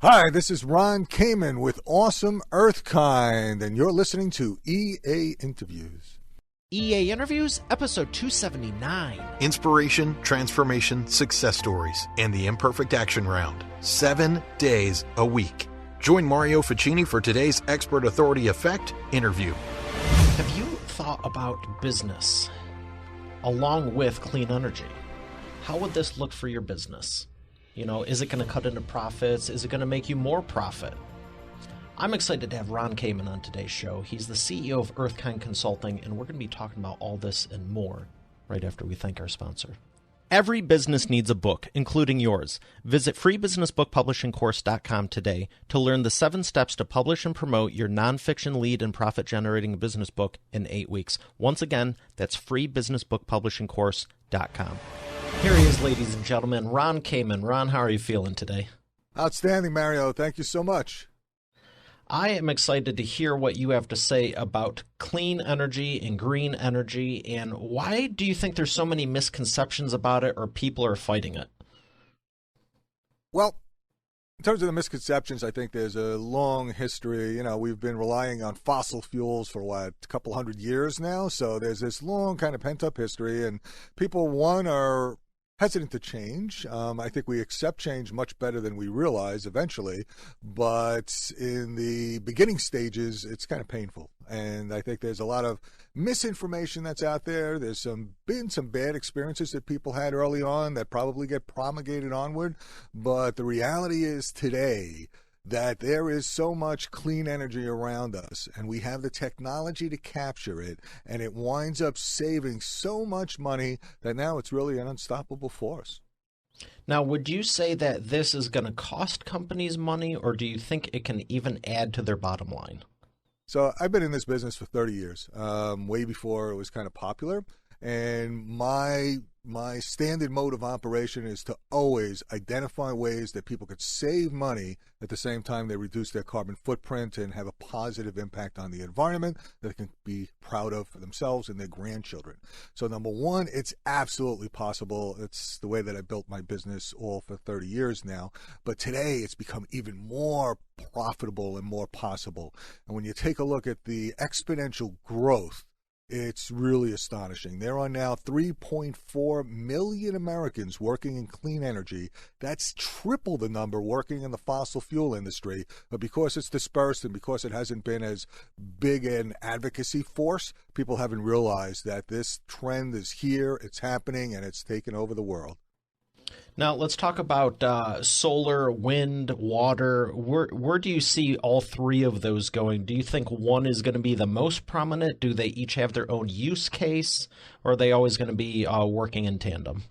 Hi, this is Ron Cayman with Awesome Earthkind, and you're listening to EA Interviews. EA Interviews, episode 279. Inspiration, transformation, success stories, and the Imperfect Action Round. 7 days a week. Join Mario Ficini for today's Expert Authority Effect interview. Have you thought about business along with clean energy? How would this look for your business? You know, is it going to cut into profits? Is it going to make you more profit? I'm excited to have Ron Cayman on today's show. He's the CEO of Earthkind Consulting, and we're going to be talking about all this and more right after we thank our sponsor. Every business needs a book, including yours. Visit freebusinessbookpublishingcourse.com today to learn the 7 steps to publish and promote your nonfiction lead and profit-generating business book in 8 weeks. Once again, that's freebusinessbookpublishingcourse.com. Here he is, ladies and gentlemen, Ron Cayman. Ron, how are you feeling today? Outstanding, Mario. Thank you so much. I am excited to hear what you have to say about clean energy and green energy, and why do you think there's so many misconceptions about it or people are fighting it? Well, in terms of the misconceptions, I think there's a long history. You know, we've been relying on fossil fuels for, a couple hundred years now, so there's this long kind of pent-up history, and people, are hesitant to change. I think we accept change much better than we realize eventually, but in the beginning stages, it's kind of painful. And I think there's a lot of misinformation that's out there. There's been some bad experiences that people had early on that probably get promulgated onward. But the reality is today that there is so much clean energy around us, and we have the technology to capture it, and it winds up saving so much money that now it's really an unstoppable force. Now, would you say that this is going to cost companies money, or do you think it can even add to their bottom line? So I've been in this business for 30 years, way before it was kind of popular, and my standard mode of operation is to always identify ways that people could save money at the same time they reduce their carbon footprint and have a positive impact on the environment that they can be proud of for themselves and their grandchildren. So number one, it's absolutely possible. It's the way that I built my business all for 30 years now. But today it's become even more profitable and more possible. And when you take a look at the exponential growth, it's really astonishing. There are now 3.4 million Americans working in clean energy. That's triple the number working in the fossil fuel industry. But because it's dispersed and because it hasn't been as big an advocacy force, people haven't realized that this trend is here, it's happening, and it's taken over the world. Now, let's talk about solar, wind, water. Where do you see all three of those going? Do you think one is going to be the most prominent? Do they each have their own use case, or are they always going to be working in tandem?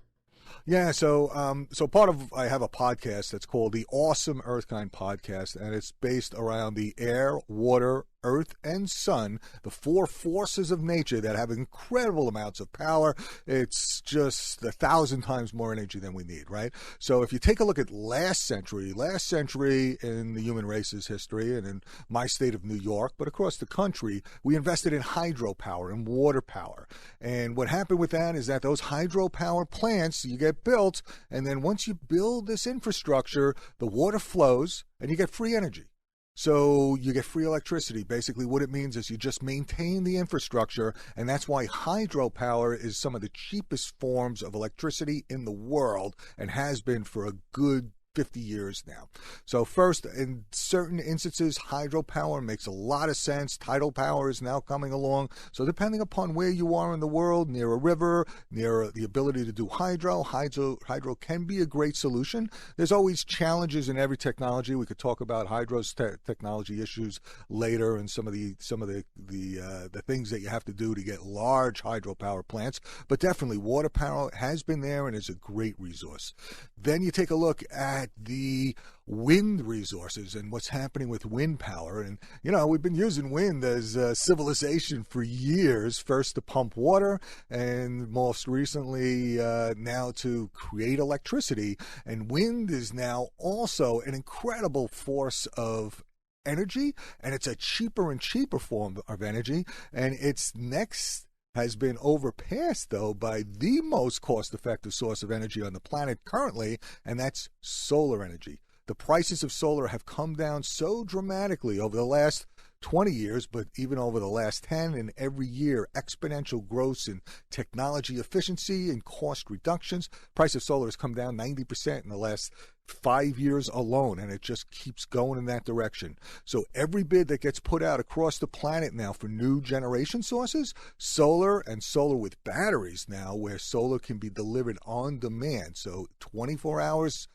Yeah, so I have a podcast that's called the Awesome Earthkind Podcast, and it's based around the air, water, earth, and sun, the 4 forces of nature that have incredible amounts of power. It's just 1,000 times more energy than we need, right? So if you take a look at last century in the human race's history, and in my state of New York, but across the country, we invested in hydropower and water power. And what happened with that is that those hydropower plants, you get built, and then once you build this infrastructure, the water flows and you get free energy. So you get free electricity. Basically, what it means is you just maintain the infrastructure, and that's why hydropower is some of the cheapest forms of electricity in the world and has been for a good 50 years now. So first, in certain instances, hydropower makes a lot of sense. Tidal power is now coming along. So depending upon where you are in the world, near a river, near the ability to do hydro can be a great solution. There's always challenges in every technology. We could talk about hydro's technology issues later, and some of the things that you have to do to get large hydropower plants. But definitely, water power has been there and is a great resource. Then you take a look at the wind resources and what's happening with wind power. And, we've been using wind as a civilization for years, first to pump water and most recently now to create electricity. And wind is now also an incredible force of energy, and it's a cheaper and cheaper form of energy. And its next has been overpassed, though, by the most cost-effective source of energy on the planet currently, and that's solar energy. the prices of solar have come down so dramatically over the last 20 years, but even over the last 10, and every year, exponential growth in technology efficiency and cost reductions. Price of solar has come down 90% in the last 5 years alone, and it just keeps going in that direction. So every bid that gets put out across the planet now for new generation sources, solar and solar with batteries now, where solar can be delivered on demand. So 24 hours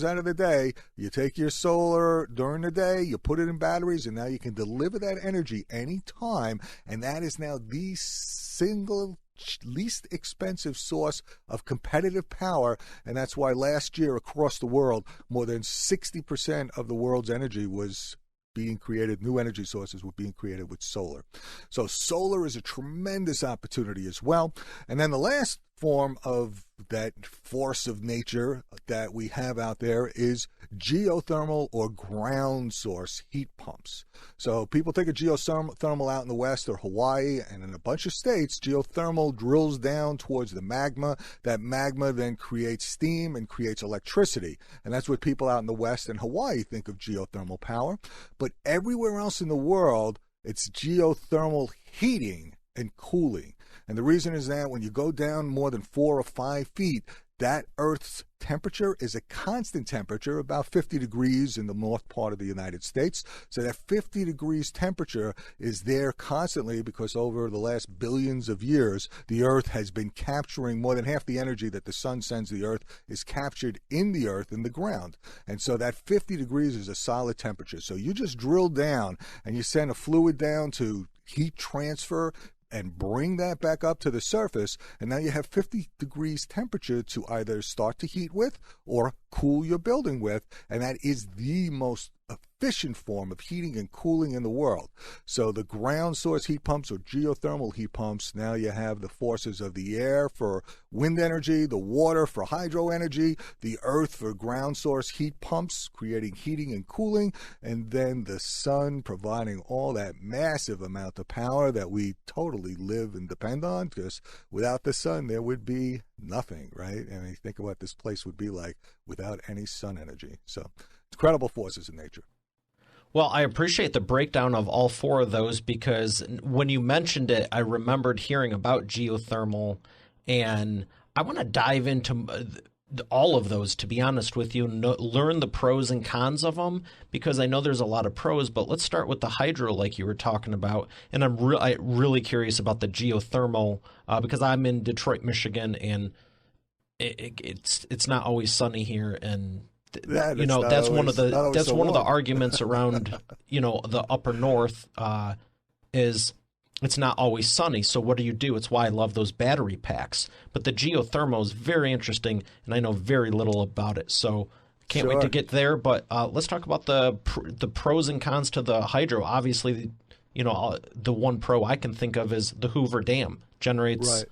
out of the day, you take your solar during the day, you put it in batteries, and now you can deliver that energy anytime. And that is now the single least expensive source of competitive power. And that's why last year across the world, more than 60% of the world's energy was being created, new energy sources were being created with solar. So solar is a tremendous opportunity as well. And then the last form of that force of nature that we have out there is geothermal or ground source heat pumps. So people think of geothermal out in the West or Hawaii, and in a bunch of states, geothermal drills down towards the magma. That magma then creates steam and creates electricity. And that's what people out in the West and Hawaii think of geothermal power. But everywhere else in the world, it's geothermal heating and cooling. And the reason is that when you go down more than 4 or 5 feet, that Earth's temperature is a constant temperature, about 50 degrees in the north part of the United States. So that 50 degrees temperature is there constantly because over the last billions of years, the Earth has been capturing more than half the energy that the sun sends the Earth is captured in the Earth, in the ground. And so that 50 degrees is a solid temperature. So you just drill down and you send a fluid down to heat transfer and bring that back up to the surface, and now you have 50 degrees temperature to either start to heat with or cool your building with, and that is the most efficient form of heating and cooling in the world. So the ground source heat pumps or geothermal heat pumps, now you have the forces of the air for wind energy, the water for hydro energy, the earth for ground source heat pumps, creating heating and cooling, and then the sun providing all that massive amount of power that we totally live and depend on, because without the sun there would be nothing, right? And you think of what this place would be like without any sun energy. So incredible forces in nature. Well, I appreciate the breakdown of all four of those, because when you mentioned it, I remembered hearing about geothermal, and I want to dive into all of those, to be honest with you, learn the pros and cons of them, because I know there's a lot of pros, but let's start with the hydro like you were talking about. And I'm really curious about the geothermal because I'm in Detroit, Michigan, and it's not always sunny here, and that's one of the arguments around the upper north is it's not always sunny. So what do? It's why I love those battery packs. But the geothermal is very interesting, and I know very little about it. So can't wait to get there. But let's talk about the pros and cons to the hydro. Obviously, the one pro I can think of is the Hoover Dam generates. Right.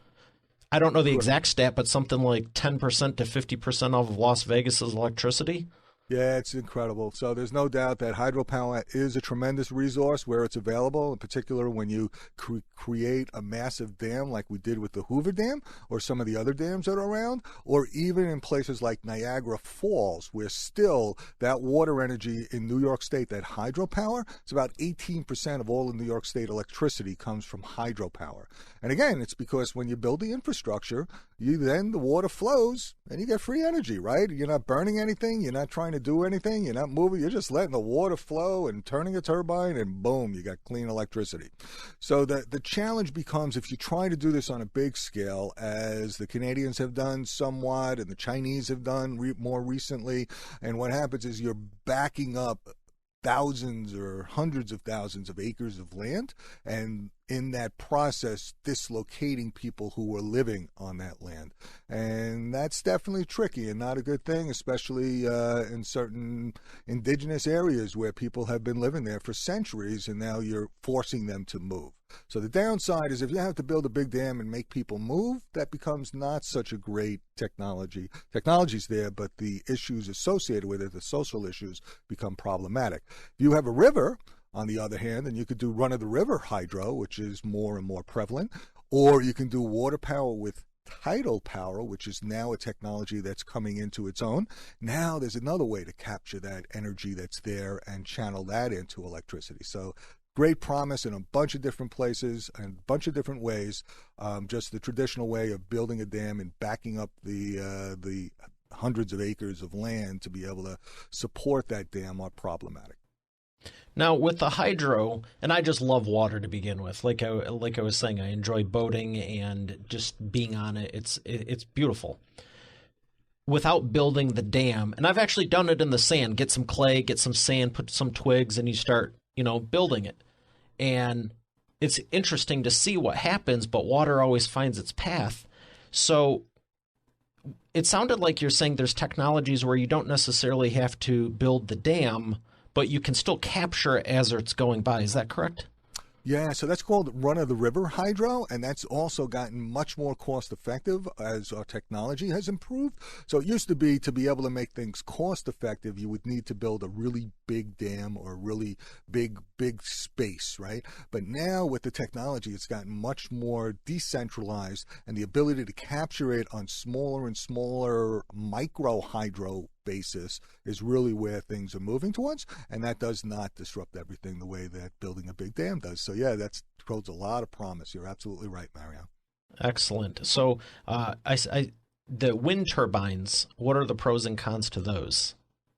I don't know the exact stat, but something like 10% to 50% of Las Vegas's electricity. Yeah, it's incredible. So there's no doubt that hydropower is a tremendous resource where it's available, in particular when you create a massive dam like we did with the Hoover Dam or some of the other dams that are around, or even in places like Niagara Falls, where still that water energy in New York State, that hydropower, it's about 18% of all of New York State electricity comes from hydropower. And again, it's because when you build the infrastructure, the water flows and you get free energy, right? You're not burning anything. You're not trying to do anything. You're not moving. You're just letting the water flow and turning a turbine, and boom, you got clean electricity. So the challenge becomes, if you try to do this on a big scale, as the Canadians have done somewhat and the Chinese have done more recently, and what happens is you're backing up thousands or hundreds of thousands of acres of land, and in that process dislocating people who were living on that land. And that's definitely tricky and not a good thing, especially in certain indigenous areas where people have been living there for centuries, and now you're forcing them to move. So the downside is if you have to build a big dam and make people move, that becomes not such a great technology. Technology's there, but the issues associated with it, the social issues, become problematic. If you have a river, on the other hand, then you could do run-of-the-river hydro, which is more and more prevalent, or you can do water power with tidal power, which is now a technology that's coming into its own. Now there's another way to capture that energy that's there and channel that into electricity. So great promise in a bunch of different places and a bunch of different ways. Just the traditional way of building a dam and backing up the hundreds of acres of land to be able to support that dam are problematic. Now, with the hydro, and I just love water to begin with. Like I was saying, I enjoy boating and just being on it. It's beautiful. Without building the dam, and I've actually done it in the sand. Get some clay, get some sand, put some twigs, and you start, building it. And it's interesting to see what happens, but water always finds its path. So it sounded like you're saying there's technologies where you don't necessarily have to build the dam, but you can still capture it as it's going by. Is that correct? Yeah, so that's called run-of-the-river hydro, and that's also gotten much more cost-effective as our technology has improved. So it used to be able to make things cost-effective, you would need to build a really big dam or a really big space, right? But now with the technology, it's gotten much more decentralized, and the ability to capture it on smaller and smaller micro hydro basis is really where things are moving towards, and that does not disrupt everything the way that building a big dam does. So yeah, that holds a lot of promise. You're absolutely right, Mario. Excellent. So the wind turbines, what are the pros and cons to those?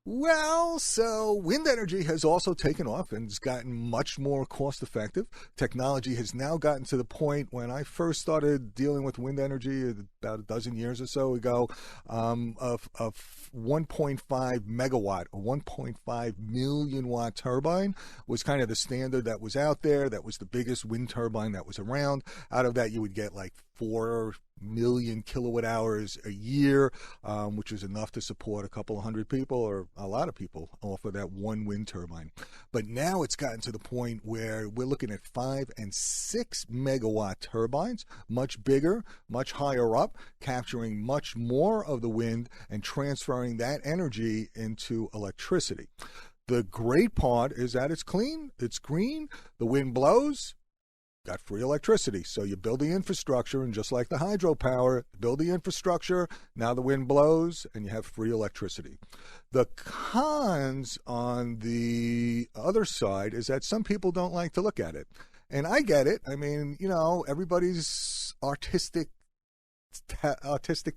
Well, so wind energy has also taken off and it's gotten much more cost effective. Technology has now gotten to the point when I first started dealing with wind energy about a dozen years or so ago, of 1.5 megawatt or 1.5 million watt turbine was kind of the standard that was out there. That was the biggest wind turbine that was around. Out of that, you would get like 4 million kilowatt hours a year, which is enough to support a couple of hundred people or a lot of people off of that one wind turbine. But now it's gotten to the point where we're looking at 5 and 6 megawatt turbines, much bigger, much higher up, capturing much more of the wind and transferring that energy into electricity. The great part is that it's clean, it's green, the wind blows, got free electricity. So you build the infrastructure, and just like the hydropower, build the infrastructure, now the wind blows, and you have free electricity. The cons on the other side is that some people don't like to look at it. And I get it. I mean, everybody's artistic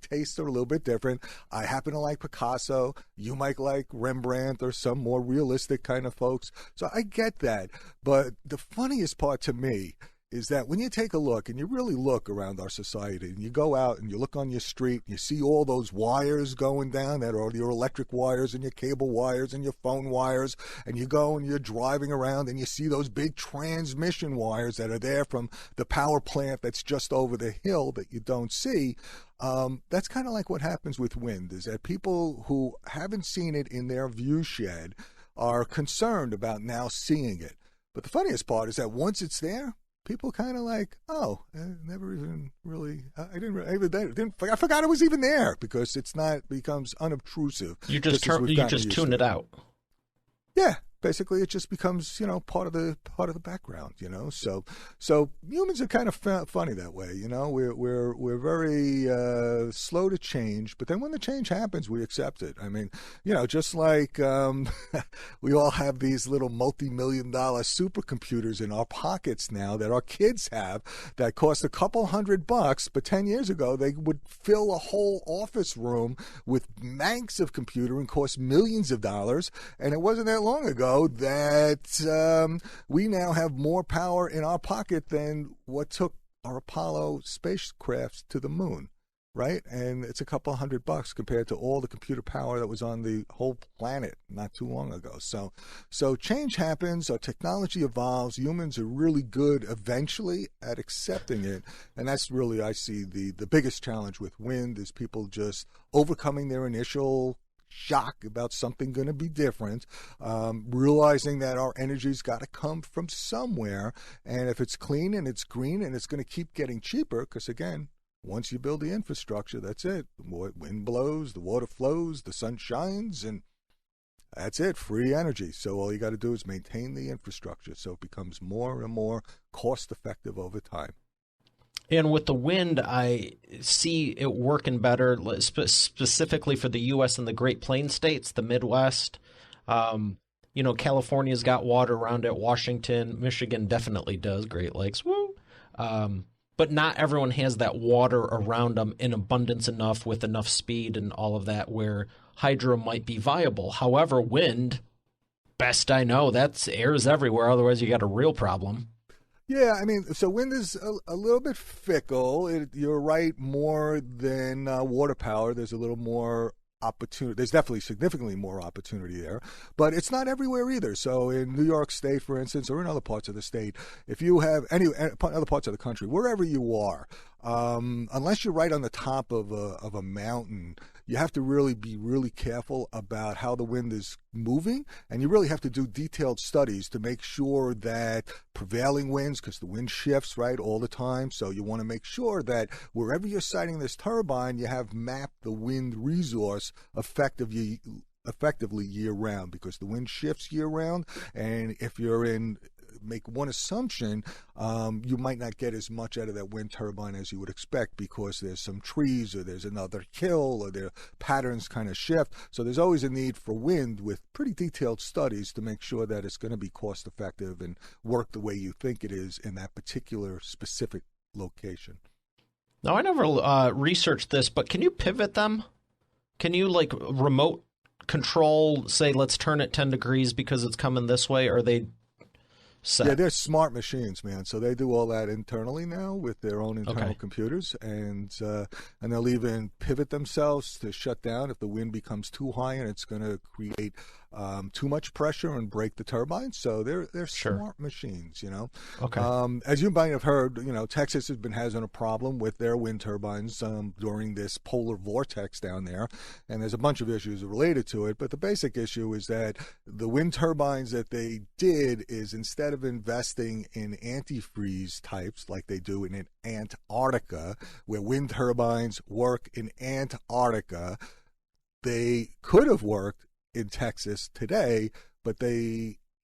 tastes are a little bit different. I happen to like Picasso. You might like Rembrandt or some more realistic kind of folks. So I get that. But the funniest part to me is that when you take a look and you really look around our society and you go out and you look on your street and you see all those wires going down that are your electric wires and your cable wires and your phone wires, and you go and you're driving around and you see those big transmission wires that are there from the power plant that's just over the hill that you don't see. That's kind of like what happens with wind, is that people who haven't seen it in their view shed are concerned about now seeing it. But the funniest part is that once it's there, people kind of like, never even really, I forgot it was even there, because becomes unobtrusive. You just tune it out. Yeah. Basically, it just becomes, part of the background, So humans are kind of funny that way, We're very slow to change, but then when the change happens, we accept it. I mean, just like we all have these little multi-million-dollar supercomputers in our pockets now that our kids have that cost a couple $100, but 10 years ago they would fill a whole office room with banks of computer and cost millions of dollars, and it wasn't that long ago that we now have more power in our pocket than what took our Apollo spacecrafts to the moon, right? And it's a couple $100 compared to all the computer power that was on the whole planet not too long ago. So change happens, our technology evolves, humans are really good eventually at accepting it, and that's really, I see, the biggest challenge with wind is people just overcoming their initial shock about something going to be different, realizing that our energy's got to come from somewhere, and if it's clean and it's green and it's going to keep getting cheaper, because again, once you build the infrastructure, that's it. The wind blows, the water flows, the sun shines, and that's it, free energy. So all you got to do is maintain the infrastructure so it becomes more and more cost effective over time. And with the wind, I see it working better, specifically for the U.S. and the Great Plains states, the Midwest. California's got water around it. Washington, Michigan definitely does. Great Lakes, woo. But not everyone has that water around them in abundance enough with enough speed and all of that where hydro might be viable. However, wind, best I know, that's air's everywhere. Otherwise, you got a real problem. Yeah, I mean, so wind is a little bit fickle. You're right, more than water power. There's a little more opportunity. There's definitely significantly more opportunity there, but it's not everywhere either. So in New York State, for instance, or in other parts of the state, if you have any other parts of the country, wherever you are, unless you're right on the top of a mountain, you have to really be really careful about how the wind is moving, and you really have to do detailed studies to make sure that prevailing winds, because the wind shifts right all the time, so you want to make sure that wherever you're siting this turbine, you have mapped the wind resource effectively year-round, because the wind shifts year-round, and if you're make one assumption, you might not get as much out of that wind turbine as you would expect because there's some trees or there's another hill or their patterns kind of shift. So there's always a need for wind with pretty detailed studies to make sure that it's going to be cost effective and work the way you think it is in that particular specific location. Now, I never researched this, but can you pivot them? Can you remote control, say, let's turn it 10 degrees because it's coming this way? Or are they set? Yeah, they're smart machines, man. So they do all that internally now with their own internal computers, and they'll even pivot themselves to shut down if the wind becomes too high and it's going to create too much pressure and break the turbine. So they're smart machines, Okay. As you might have heard, Texas has been having a problem with their wind turbines during this polar vortex down there, and there's a bunch of issues related to it. But the basic issue is that the wind turbines that they did is, instead of investing in antifreeze types like they do in Antarctica, where wind turbines work in Antarctica, they could have worked in Texas today, but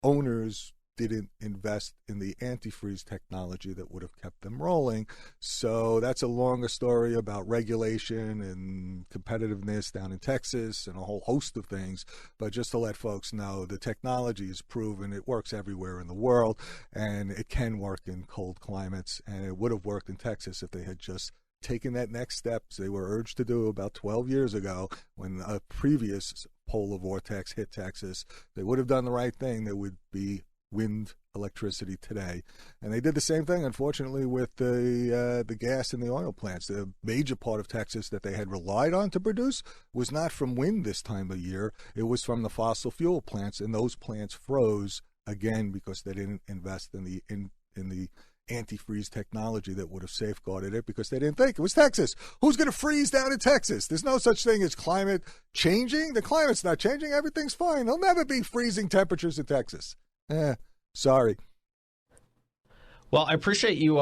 owners didn't invest in the antifreeze technology that would have kept them rolling. So that's a longer story about regulation and competitiveness down in Texas and a whole host of things. But just to let folks know, the technology is proven. It works everywhere in the world, and it can work in cold climates, and it would have worked in Texas if they had just taken that next step they were urged to do about 12 years ago when a previous polar vortex hit Texas. They would have done the right thing. There would be wind electricity today. And they did the same thing, unfortunately, with the gas and the oil plants. The major part of Texas that they had relied on to produce was not from wind this time of year. It was from the fossil fuel plants, and those plants froze again because they didn't invest in the antifreeze technology that would have safeguarded it, because they didn't think it was Texas. Who's going to freeze down in Texas? There's no such thing as climate changing. The climate's not changing. Everything's fine. There'll never be freezing temperatures in Texas. Sorry. Well, I appreciate you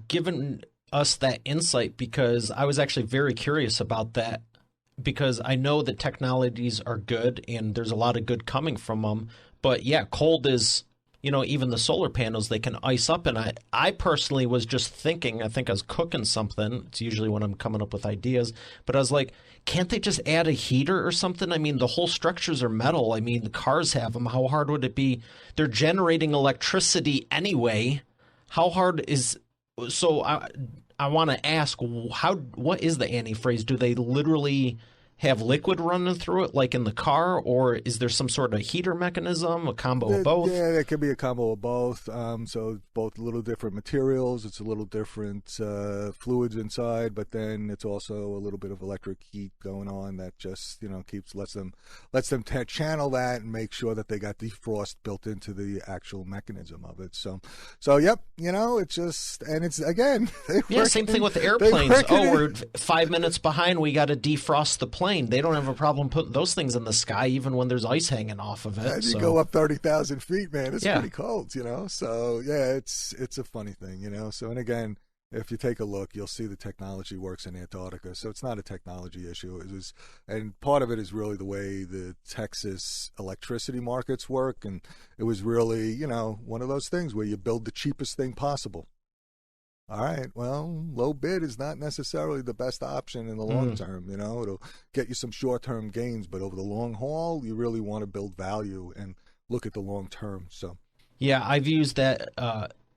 giving us that insight, because I was actually very curious about that, because I know that technologies are good and there's a lot of good coming from them. But yeah, cold is, even the solar panels, they can ice up. And I personally was just thinking, I think I was cooking something. It's usually when I'm coming up with ideas. But I was like, can't they just add a heater or something? I mean, the whole structures are metal. I mean, the cars have them. How hard would it be? They're generating electricity anyway. How hard is – so I want to ask, what is the antifreeze? Do they literally – have liquid running through it like in the car, or is there some sort of heater mechanism, a combo of both? Yeah, it could be a combo of both. So both a little different materials, it's a little different fluids inside, but then it's also a little bit of electric heat going on that just lets them channel that and make sure that they got defrost built into the actual mechanism of it. So yep, it's just, and it's again, same thing with airplanes. We're 5 minutes behind. We got to defrost the plane. They don't have a problem putting those things in the sky, even when there's ice hanging off of it. And you go up 30,000 feet, man. It's pretty cold, So yeah, it's a funny thing, So, and again, if you take a look, you'll see the technology works in Antarctica. So it's not a technology issue. And part of it is really the way the Texas electricity markets work. And it was really, one of those things where you build the cheapest thing possible. All right. Well, low bid is not necessarily the best option in the long term. You know, it'll get you some short-term gains, but over the long haul, you really want to build value and look at the long term. So, Yeah, I've used that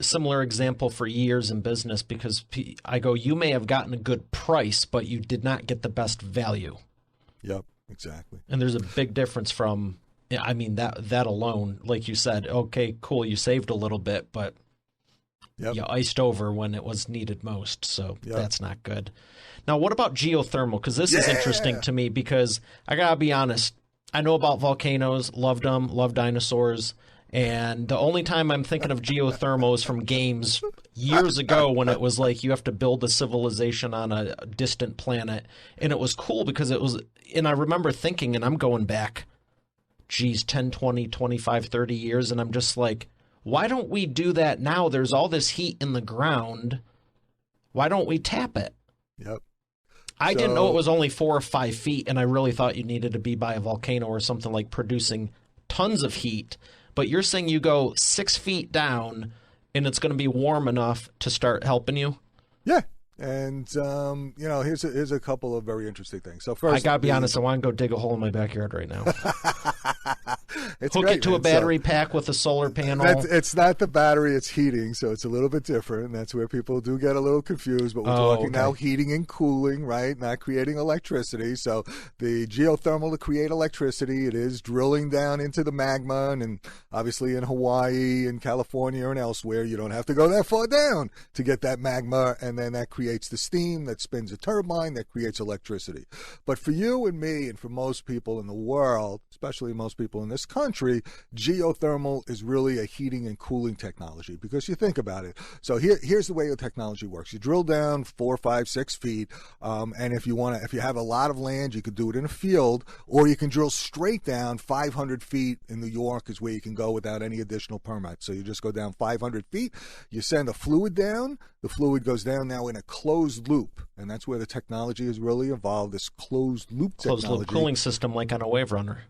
similar example for years in business because I go, you may have gotten a good price, but you did not get the best value. yep, exactly. And there's a big difference from, I mean, that alone, like you said, okay, cool, you saved a little bit, but Yep. you iced over when it was needed most. So Yep. that's not good. Now, what about geothermal? Because this is interesting to me because I got to be honest. I know about volcanoes, loved them, love dinosaurs. And the only time I'm thinking of geothermal is from games years ago when it was like you have to build a civilization on a distant planet. And it was cool because it was, and I remember thinking, and I'm going back, 10, 20, 25, 30 years. And I'm just like, why don't we do that now? There's all this heat in the ground. Why don't we tap it? Yep. I didn't know it was only 4 or 5 feet, and I really thought you needed to be by a volcano or something like producing tons of heat. But you're saying you go 6 feet down, and it's going to be warm enough to start helping you? Yeah. And, you know, here's a couple of very interesting things. So first, I got to be honest, I want to go dig a hole in my backyard right now. Hook great, it to a battery pack with a solar panel. It's not the battery, it's heating, so it's a little bit different. That's where people do get a little confused. But we're talking now heating and cooling, right? Not creating electricity. So the geothermal to create electricity, it is drilling down into the magma. And obviously in Hawaii and California and elsewhere, you don't have to go that far down to get that magma. And then that creates the steam that spins a turbine that creates electricity. But for you and me and for most people in the world, especially most people in this country, geothermal is really a heating and cooling technology because you think about it. So here's the way the technology works. You drill down 4, 5, 6 feet, and if you have a lot of land, you could do it in a field, or you can drill straight down 500 feet. In New York is where you can go without any additional permits. So you just go down 500 feet, you send a fluid down, the fluid goes down now in a closed loop, and that's where the technology has really evolved, this closed loop technology. Closed loop cooling system like on a wave runner.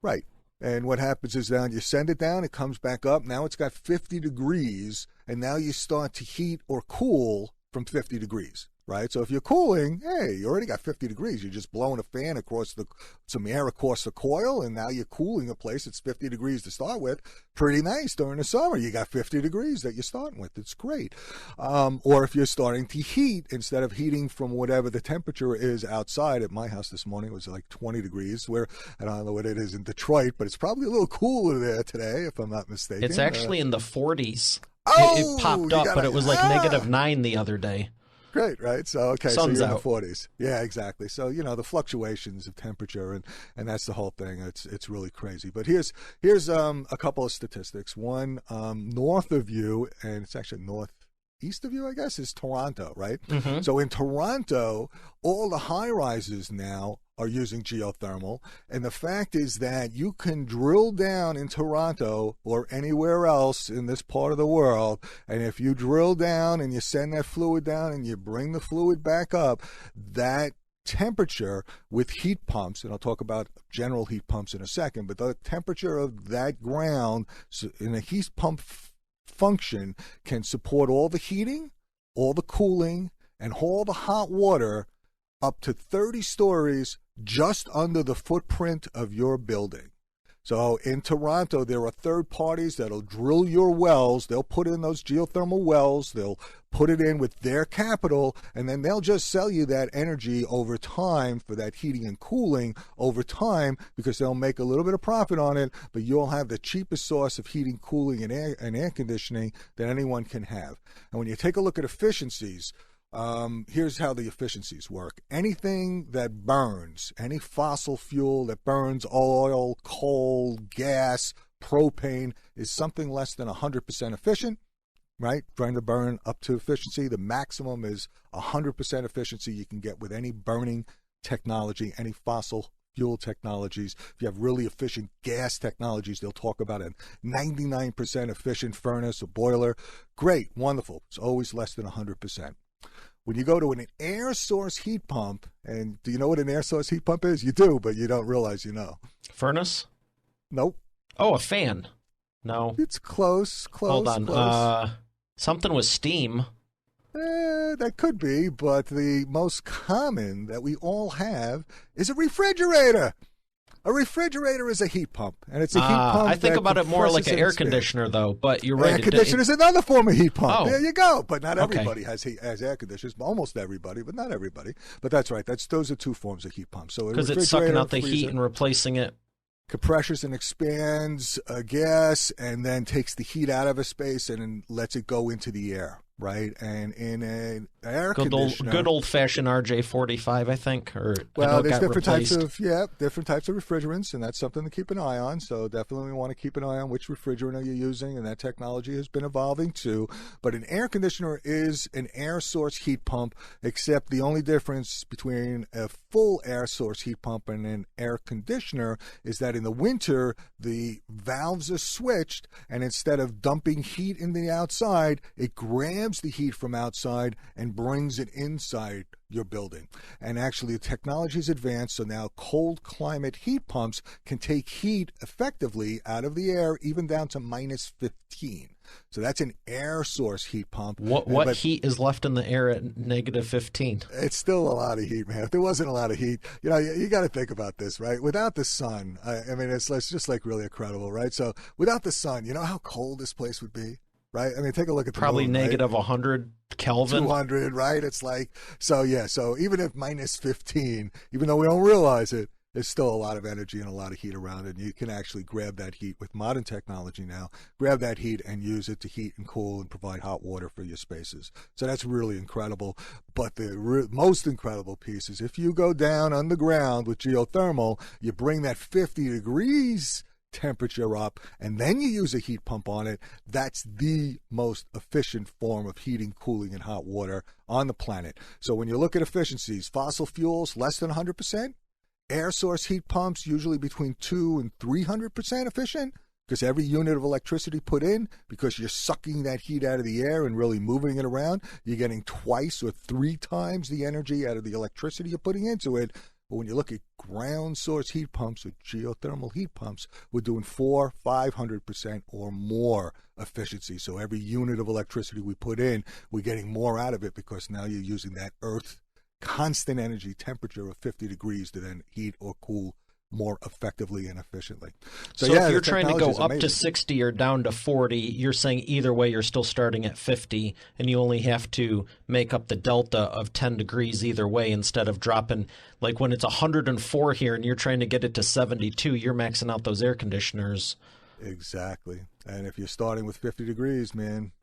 Right. And what happens is then you send it down, it comes back up. Now it's got 50 degrees, and now you start to heat or cool from 50 degrees, right? So if you're cooling, hey, you already got 50 degrees. You're just blowing a fan across some air across the coil, and now you're cooling a place that's 50 degrees to start with. Pretty nice during the summer. You got 50 degrees that you're starting with. It's great. Or if you're starting to heat, instead of heating from whatever the temperature is outside, at my house this morning it was like 20 degrees, where I don't know what it is in Detroit, but it's probably a little cooler there today, if I'm not mistaken. It's actually in the 40s. It popped up, but it was like -9 the other day. Great, right? So, okay, Sun's so you're in out. the 40s. Yeah, exactly. So, you know, the fluctuations of temperature, and that's the whole thing. It's really crazy. But here's a couple of statistics. One, north of you, and it's actually northeast of you, I guess, is Toronto, right? Mm-hmm. So in Toronto, all the high-rises now are using geothermal. And the fact is that you can drill down in Toronto or anywhere else in this part of the world, and if you drill down and you send that fluid down and you bring the fluid back up, that temperature with heat pumps, and I'll talk about general heat pumps in a second, but the temperature of that ground in a heat pump function can support all the heating, all the cooling, and all the hot water up to 30 stories just under the footprint of your building. So in Toronto, there are third parties that'll drill your wells. They'll put in those geothermal wells. They'll put it in with their capital, and then they'll just sell you that energy over time for that heating and cooling over time, because they'll make a little bit of profit on it, but you'll have the cheapest source of heating, cooling, and air conditioning that anyone can have. And when you take a look at efficiencies, here's how the efficiencies work. Anything that burns, any fossil fuel that burns oil, coal, gas, propane, is something less than 100% efficient, right? Trying to burn up to efficiency. The maximum is 100% efficiency you can get with any burning technology, any fossil fuel technologies. If you have really efficient gas technologies, they'll talk about a 99% efficient furnace or boiler. Great, wonderful. It's always less than 100%. When you go to an air source heat pump, and do you know what an air source heat pump is? You do, but you don't realize you know. Furnace? Nope. Oh, a fan. No. It's close. Hold on. Close. Something with steam. That could be, but the most common that we all have is a refrigerator. A refrigerator is a heat pump, and it's a heat pump. I think about it more like an air conditioner, though. But you're right. Air conditioner is another form of heat pump. Oh. There you go. But not everybody has air conditioners. Almost everybody, but not everybody. But that's right. Those are two forms of heat pumps. So because it's sucking out the heat and replacing it. Compresses and expands gas, and then takes the heat out of a space and lets it go into the air. Right, and in an air conditioner, good old fashioned RJ45, I think. Well, there's different types of refrigerants, and that's something to keep an eye on. So definitely we want to keep an eye on which refrigerant are you using, and that technology has been evolving too. But an air conditioner is an air source heat pump, except the only difference between a full air source heat pump and an air conditioner is that in the winter the valves are switched, and instead of dumping heat in the outside, it grabs the heat from outside and brings it inside your building. And actually the technology is advanced, so now cold climate heat pumps can take heat effectively out of the air even down to minus 15. So that's an air source heat pump. What heat is left in the air at negative 15? It's still a lot of heat, man. If there wasn't a lot of heat, you got to think about this, right? Without the sun, I mean, it's just like really incredible, right? So without the sun, you know how cold this place would be? Right? I mean, take a look at the probably moon, negative right? 100 Kelvin. 200, right? It's like, so even if minus 15, even though we don't realize it, there's still a lot of energy and a lot of heat around it. And you can actually grab that heat with modern technology now, grab that heat and use it to heat and cool and provide hot water for your spaces. So that's really incredible. But the most incredible piece is if you go down underground with geothermal, you bring that 50 degrees temperature up, and then you use a heat pump on it. That's the most efficient form of heating, cooling, and hot water on the planet. So when you look at efficiencies, fossil fuels, less than 100%. Air source heat pumps, usually between 200 and 300% efficient, because every unit of electricity put in, because you're sucking that heat out of the air and really moving it around, you're getting twice or 3 times the energy out of the electricity you're putting into it. But when you look at ground source heat pumps or geothermal heat pumps, we're doing 400-500% or more efficiency. So every unit of electricity we put in, we're getting more out of it because now you're using that earth constant energy temperature of 50 degrees to then heat or cool more effectively and efficiently. So if you're trying to go up to 60 or down to 40, you're saying either way you're still starting at 50, and you only have to make up the delta of 10 degrees either way instead of dropping. Like when it's 104 here and you're trying to get it to 72, you're maxing out those air conditioners. Exactly. And if you're starting with 50 degrees, man,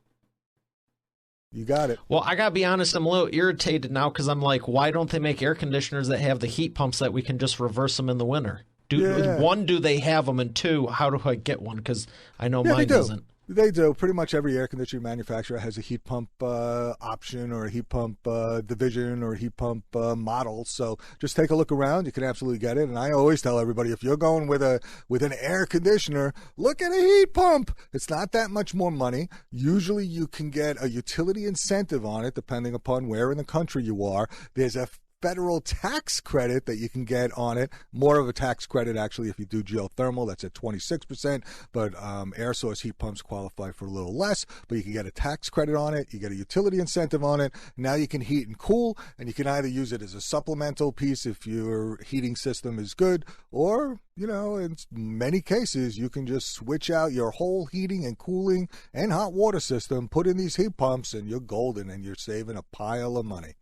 you got it. Well, I got to be honest, I'm a little irritated now because I'm like, why don't they make air conditioners that have the heat pumps that we can just reverse them in the winter? One, do they have them? And 2, how do I get one? Because I know mine doesn't. They do. Pretty much every air conditioning manufacturer has a heat pump option or a heat pump division or a heat pump model. So just take a look around. You can absolutely get it. And I always tell everybody, if you're going with an air conditioner, look at a heat pump. It's not that much more money. Usually you can get a utility incentive on it, depending upon where in the country you are. There's a federal tax credit that you can get on it. More of a tax credit, actually, if you do geothermal. That's at 26%. But air source heat pumps qualify for a little less. But you can get a tax credit on it. You get a utility incentive on it. Now you can heat and cool. And you can either use it as a supplemental piece if your heating system is good. Or, in many cases, you can just switch out your whole heating and cooling and hot water system, put in these heat pumps, and you're golden and you're saving a pile of money.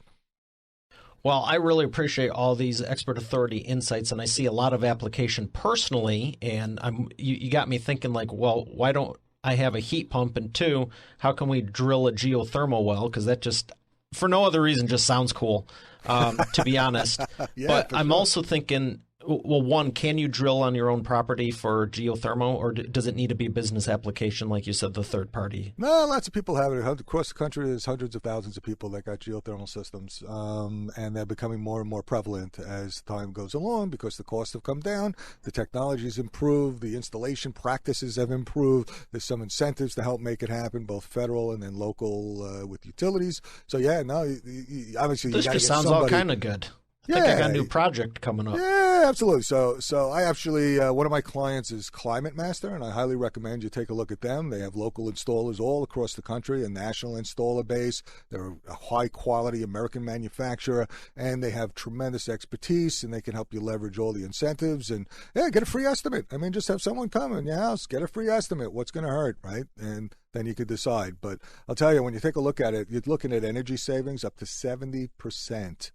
Well, I really appreciate all these expert authority insights, and I see a lot of application personally, and you got me thinking like, well, why don't I have a heat pump? And 2, how can we drill a geothermal well? Because that just, for no other reason, just sounds cool, to be honest. But I'm also thinking, well, 1, can you drill on your own property for geothermal, or does it need to be a business application, like you said, the third party? No, lots of people have it. Across the country, there's hundreds of thousands of people that got geothermal systems, and they're becoming more and more prevalent as time goes along because the costs have come down, the technology's improved, the installation practices have improved. There's some incentives to help make it happen, both federal and then local with utilities. So, obviously, this just sounds all kind of good. I think I got a new project coming up. Yeah, absolutely. So I actually, one of my clients is Climate Master, and I highly recommend you take a look at them. They have local installers all across the country, a national installer base. They're a high-quality American manufacturer, and they have tremendous expertise, and they can help you leverage all the incentives. And, yeah, get a free estimate. I mean, just have someone come in your house, get a free estimate. What's going to hurt, right? And then you could decide. But I'll tell you, when you take a look at it, you're looking at energy savings up to 70%.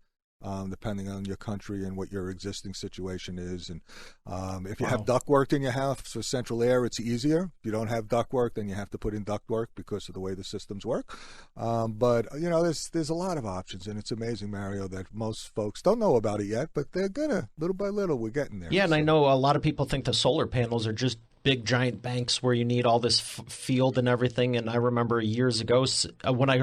Depending on your country and what your existing situation is. And if you have ductwork in your house for central air, it's easier. If you don't have ductwork, then you have to put in ductwork because of the way the systems work. But, you know, there's a lot of options, and it's amazing, Mario, that most folks don't know about it yet, but they're going to, little by little, we're getting there. Yeah, and I know a lot of people think the solar panels are just big giant banks where you need all this field and everything. And I remember years ago when I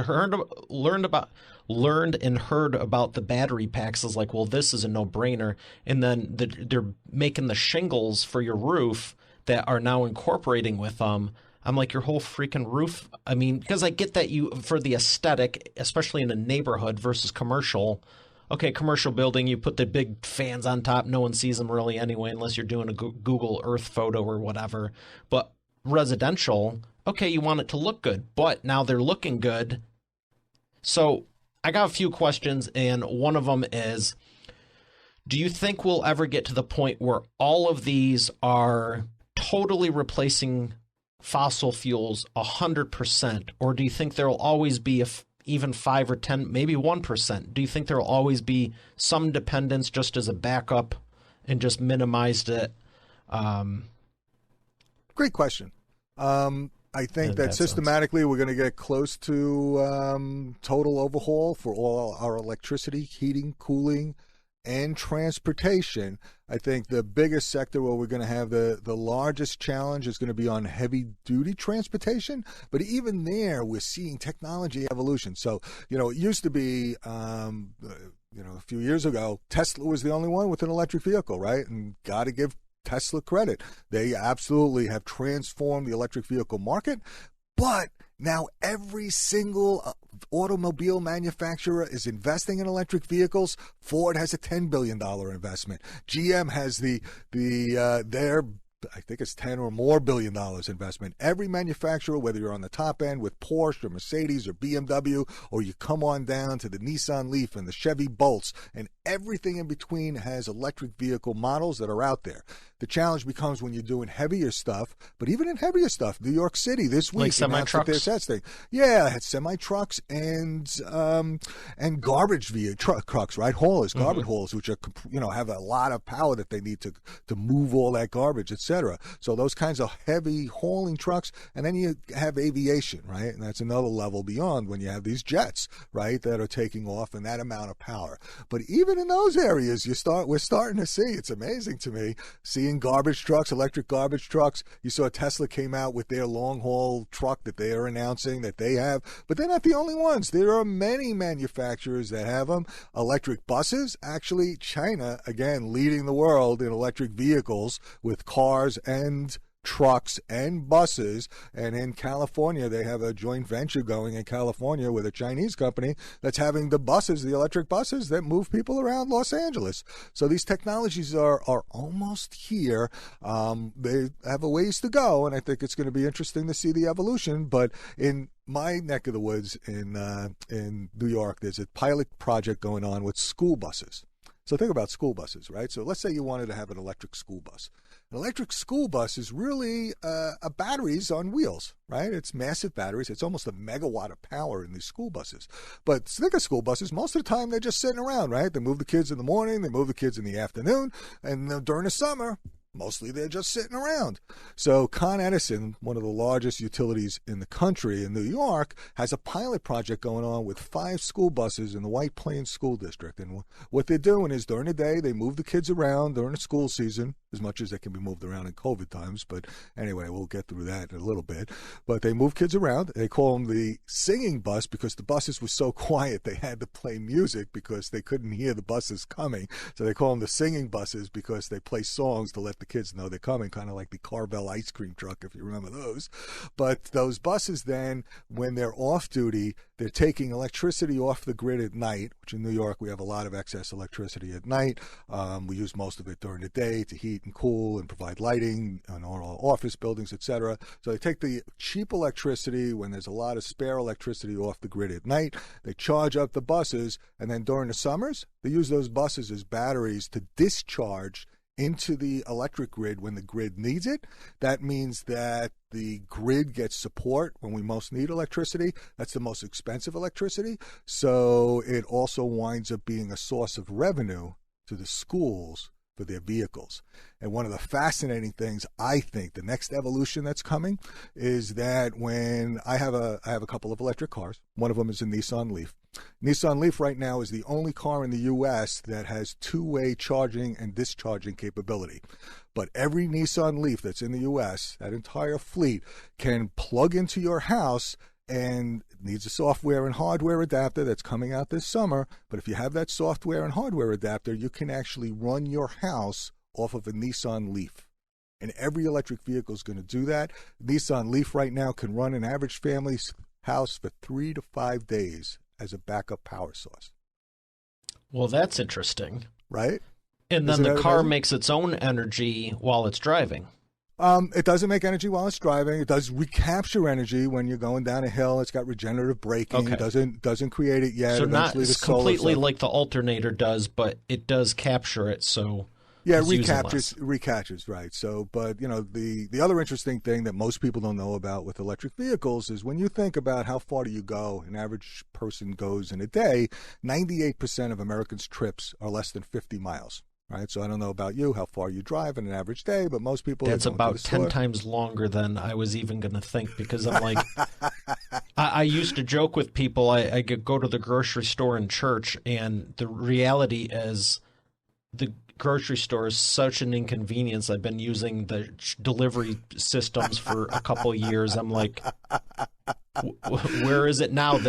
learned and heard about the battery packs, I was like, well, this is a no-brainer. And then they're making the shingles for your roof that are now incorporating with them. I'm like, your whole freaking roof. I mean, because I get that you for the aesthetic, especially in a neighborhood versus commercial. Okay, commercial building, you put the big fans on top. No one sees them really anyway, unless you're doing a Google Earth photo or whatever. But residential, okay, you want it to look good, but now they're looking good. So I got a few questions, and one of them is, do you think we'll ever get to the point where all of these are totally replacing fossil fuels 100%? Or do you think there will always be even 5 or 10, maybe 1%? Do you think there will always be some dependence just as a backup and just minimized it? Great question. I think that systematically we're going to get close to total overhaul for all our electricity, heating, cooling, and transportation. I think the biggest sector where we're going to have the largest challenge is going to be on heavy-duty transportation. But even there, we're seeing technology evolution. So, you know, it used to be, a few years ago, Tesla was the only one with an electric vehicle, right? And got to give Tesla credit. They absolutely have transformed the electric vehicle market. But now every single automobile manufacturer is investing in electric vehicles. Ford has a $10 billion investment. GM has their I think it's $10 or more billion investment. Every manufacturer, whether you're on the top end with Porsche or Mercedes or BMW, or you come on down to the Nissan Leaf and the Chevy Bolts, and everything in between has electric vehicle models that are out there. The challenge becomes when you're doing heavier stuff, but even in heavier stuff, New York City this week, like semi-trucks. Testing. Yeah, I had semi-trucks and garbage trucks, right? Haulers, garbage haulers, which are, have a lot of power that they need to move all that garbage, etc. So those kinds of heavy hauling trucks, and then you have aviation, right? And that's another level beyond when you have these jets, right, that are taking off and that amount of power. But even in those areas, we're starting to see, it's amazing to me, seeing garbage trucks, electric garbage trucks. You saw Tesla came out with their long haul truck that they are announcing that they have, but they're not the only ones. There are many manufacturers that have them. Electric buses, actually China, again, leading the world in electric vehicles with cars and trucks and buses. And in California, they have a joint venture going in California with a Chinese company that's having the electric buses that move people around Los Angeles. So these technologies are almost here. They have a ways to go, and I think it's going to be interesting to see the evolution. But in my neck of the woods in New York, there's a pilot project going on with school buses. So think about school buses, right? So let's say you wanted to have an electric school bus. An electric school bus is really a batteries on wheels, right? It's massive batteries. It's almost a megawatt of power in these school buses. But think of school buses, most of the time they're just sitting around, right? They move the kids in the morning, they move the kids in the afternoon, and during the summer, mostly they're just sitting around. So Con Edison, one of the largest utilities in the country in New York, has a pilot project going on with 5 school buses in the White Plains School District. And what they're doing is during the day, they move the kids around during the school season, as much as they can be moved around in COVID times. But anyway, we'll get through that in a little bit. But they move kids around. They call them the singing bus because the buses were so quiet they had to play music because they couldn't hear the buses coming. So they call them the singing buses because they play songs to let the kids know they're coming, kind of like the Carvel ice cream truck, if you remember those. But those buses then, when they're off duty, They're taking electricity off the grid at night, which in New York we have a lot of excess electricity at night. We use most of it during the day to heat and cool and provide lighting in all our office buildings, etc. So they take the cheap electricity when there's a lot of spare electricity off the grid at night. They charge up the buses, and then during the summers, they use those buses as batteries to discharge into the electric grid when the grid needs it. That means that the grid gets support when we most need electricity. That's the most expensive electricity. So it also winds up being a source of revenue to the schools for their vehicles. And one of the fascinating things, I think, the next evolution that's coming is that when I have a couple of electric cars. One of them is a Nissan Leaf. Nissan Leaf right now is the only car in the U.S. that has two-way charging and discharging capability. But every Nissan Leaf that's in the U.S., that entire fleet, can plug into your house and needs a software and hardware adapter that's coming out this summer. But if you have that software and hardware adapter, you can actually run your house off of a Nissan Leaf. And every electric vehicle is going to do that. Nissan Leaf right now can run an average family's house for 3 to 5 days as a backup power source. Well, that's interesting. Right? And then the car makes its own energy while it's driving. It doesn't make energy while it's driving. It does recapture energy when you're going down a hill. It's got regenerative braking. Okay. Doesn't create it yet. So eventually not completely like the alternator does, but it does capture it. So yeah, recaptures, right. So, but you know, the other interesting thing that most people don't know about with electric vehicles is when you think about how far do you go, an average person goes in a day, 98% of Americans' trips are less than 50 miles. Right, so I don't know about you, how far you drive in an average day, but most people... That's about 10 times longer than I was even going to think, because I'm like... I used to joke with people, I could go to the grocery store in church, and the reality is the grocery store is such an inconvenience. I've been using the delivery systems for a couple of years. I'm like... Where is it now?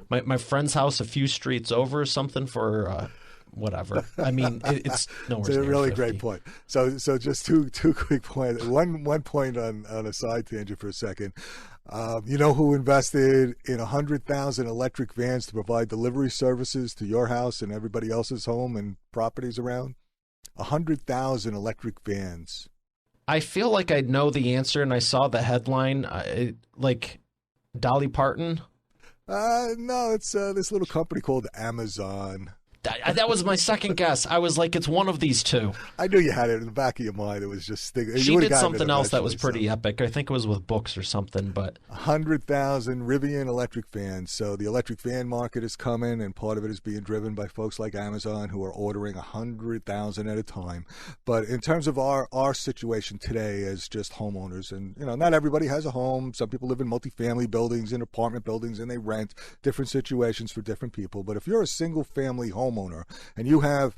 My friend's house a few streets over or something for... whatever. I mean, it's nowhere. It's a really 50. great point. So just two quick points. One point on a side tangent for a second. You know who invested in 100,000 electric vans to provide delivery services to your house and everybody else's home and properties around? 100,000 electric vans. I feel like I know the answer, and I saw the headline. Like Dolly Parton. No, it's this little company called Amazon. That was my second guess. I was like, it's one of these two. I knew you had it in the back of your mind. It was just... She did something else that was pretty epic. I think it was with books or something, but... 100,000 Rivian electric vans. So the electric van market is coming, and part of it is being driven by folks like Amazon who are ordering 100,000 at a time. But in terms of our situation today as just homeowners, and you know, not everybody has a home. Some people live in multifamily buildings and apartment buildings, and they rent. Different situations for different people. But if you're a single-family homeowner and you have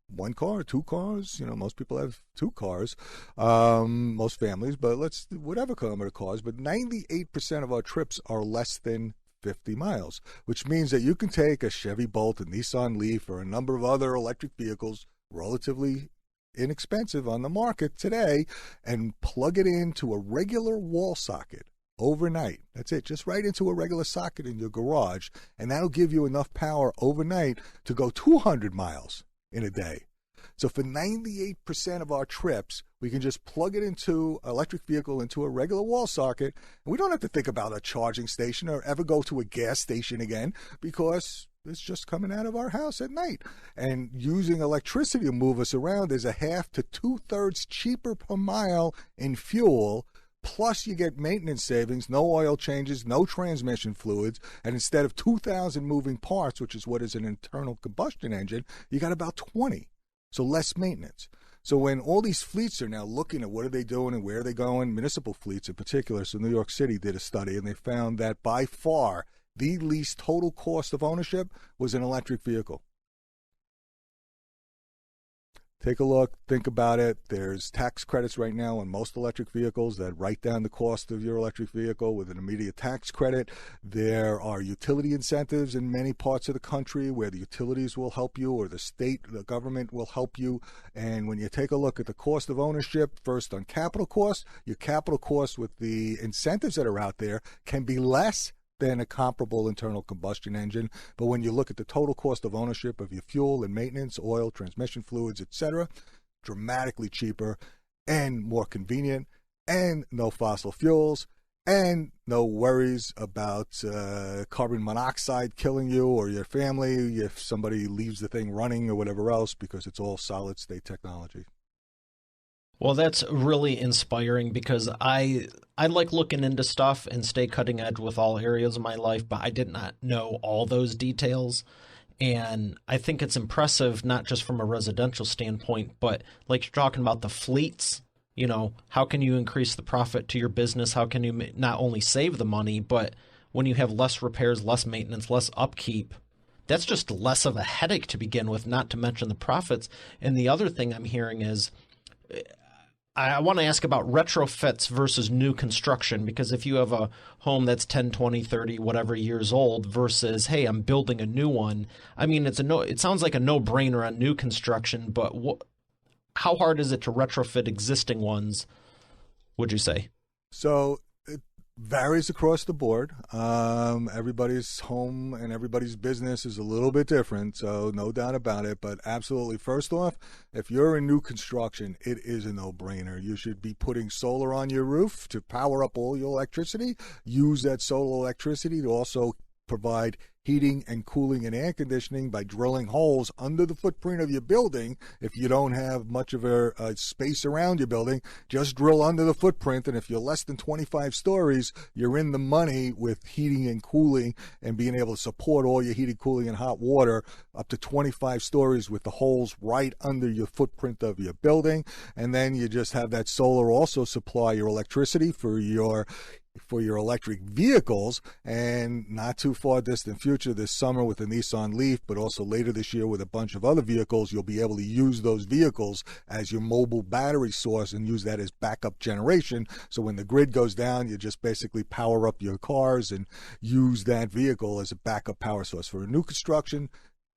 one car, two cars, you know, most people have two cars, most families, but whatever number of cars, but 98% of our trips are less than 50 miles, which means that you can take a Chevy Bolt, a Nissan Leaf, or a number of other electric vehicles, relatively inexpensive on the market today, and plug it into a regular wall socket overnight. That's it. Just right into a regular socket in your garage, and that'll give you enough power overnight to go 200 miles in a day. So for 98% of our trips, we can just plug it into an electric vehicle into a regular wall socket, and we don't have to think about a charging station or ever go to a gas station again, because it's just coming out of our house at night. And using electricity to move us around is a half to 2/3 cheaper per mile in fuel. Plus, you get maintenance savings, no oil changes, no transmission fluids, and instead of 2,000 moving parts, which is what is an internal combustion engine, you got about 20, so less maintenance. So when all these fleets are now looking at what are they doing and where are they going, municipal fleets in particular, so New York City did a study, and they found that by far the least total cost of ownership was an electric vehicle. Take a look, think about it. There's tax credits right now on most electric vehicles that write down the cost of your electric vehicle with an immediate tax credit. There are utility incentives in many parts of the country where the utilities will help you, or the government will help you. And when you take a look at the cost of ownership, first on capital costs, your capital costs with the incentives that are out there can be less than a comparable internal combustion engine. But when you look at the total cost of ownership of your fuel and maintenance, oil, transmission fluids, etc., dramatically cheaper and more convenient, and no fossil fuels, and no worries about carbon monoxide killing you or your family if somebody leaves the thing running or whatever else, because it's all solid state technology. Well, that's really inspiring, because I like looking into stuff and stay cutting edge with all areas of my life, but I did not know all those details. And I think it's impressive, not just from a residential standpoint, but like you're talking about the fleets. You know, how can you increase the profit to your business? How can you not only save the money, but when you have less repairs, less maintenance, less upkeep, that's just less of a headache to begin with, not to mention the profits. And the other thing I'm hearing is, I want to ask about retrofits versus new construction, because if you have a home that's 10, 20, 30, whatever years old versus, hey, I'm building a new one, I mean, it sounds like a no-brainer on new construction, but how hard is it to retrofit existing ones, would you say? So it varies across the board. Everybody's home and everybody's business is a little bit different, so no doubt about it. But absolutely, first off, if you're in new construction, it is a no-brainer. You should be putting solar on your roof to power up all your electricity. Use that solar electricity to also provide heating and cooling and air conditioning by drilling holes under the footprint of your building. If you don't have much of a space around your building, just drill under the footprint, and if you're less than 25 stories, you're in the money with heating and cooling and being able to support all your heating, cooling, and hot water up to 25 stories with the holes right under your footprint of your building. And then you just have that solar also supply your electricity for your electric vehicles. And not too far distant future, this summer with the Nissan Leaf, but also later this year with a bunch of other vehicles, you'll be able to use those vehicles as your mobile battery source and use that as backup generation. So when the grid goes down, you just basically power up your cars and use that vehicle as a backup power source. For a new construction,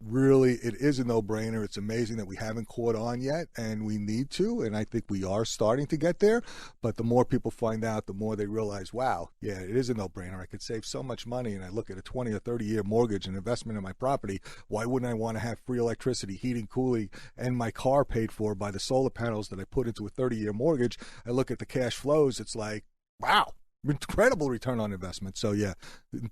really, it is a no-brainer. It's amazing that we haven't caught on yet, and we need to, and I think we are starting to get there. But the more people find out, the more they realize, wow, yeah, it is a no-brainer. I could save so much money, and I look at a 20 or 30-year mortgage and investment in my property. Why wouldn't I want to have free electricity, heating, cooling, and my car paid for by the solar panels that I put into a 30-year mortgage? I look at the cash flows, it's like, wow. Incredible return on investment. So yeah,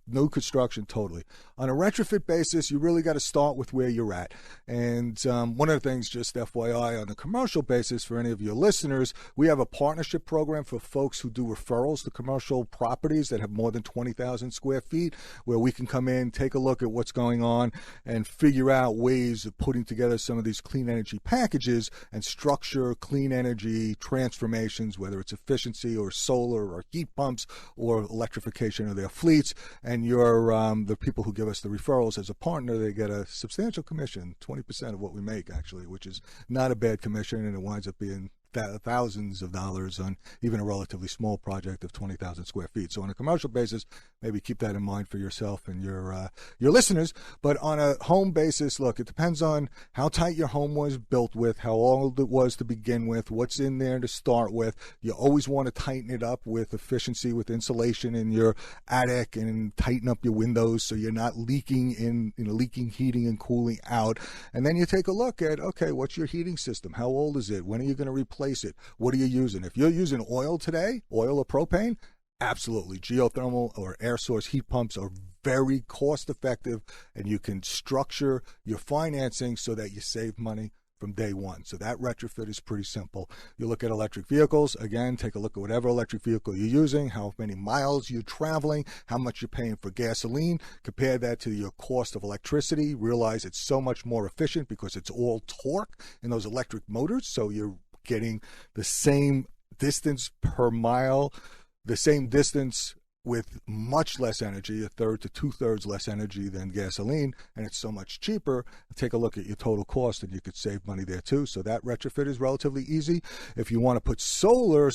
no construction, totally. On a retrofit basis, you really got to start with where you're at. And one of the things, just FYI, on a commercial basis for any of your listeners, we have a partnership program for folks who do referrals to commercial properties that have more than 20,000 square feet, where we can come in, take a look at what's going on, and figure out ways of putting together some of these clean energy packages and structure clean energy transformations, whether it's efficiency or solar or heat pumps or electrification of their fleets. And the people who give us the referrals as a partner, they get a substantial commission, 20% of what we make, actually, which is not a bad commission, and it winds up being thousands of dollars on even a relatively small project of 20,000 square feet. So on a commercial basis, maybe keep that in mind for yourself and your listeners. But on a home basis, look, it depends on how tight your home was built with, how old it was to begin with, what's in there to start with. You always want to tighten it up with efficiency, with insulation in your attic, and tighten up your windows so you're not leaking heating and cooling out. And then you take a look at, okay, what's your heating system? How old is it? When are you going to replace it? What are you using? If you're using oil today, oil or propane, absolutely. Geothermal or air source heat pumps are very cost effective, and you can structure your financing so that you save money from day one. So that retrofit is pretty simple. You look at electric vehicles, again, take a look at whatever electric vehicle you're using, how many miles you're traveling, how much you're paying for gasoline, compare that to your cost of electricity, realize it's so much more efficient because it's all torque in those electric motors, so you're getting the same distance per mile, the same distance with much less energy, a third to two-thirds less energy than gasoline, and it's so much cheaper. Take a look at your total cost, and you could save money there too. So that retrofit is relatively easy. If you want to put solar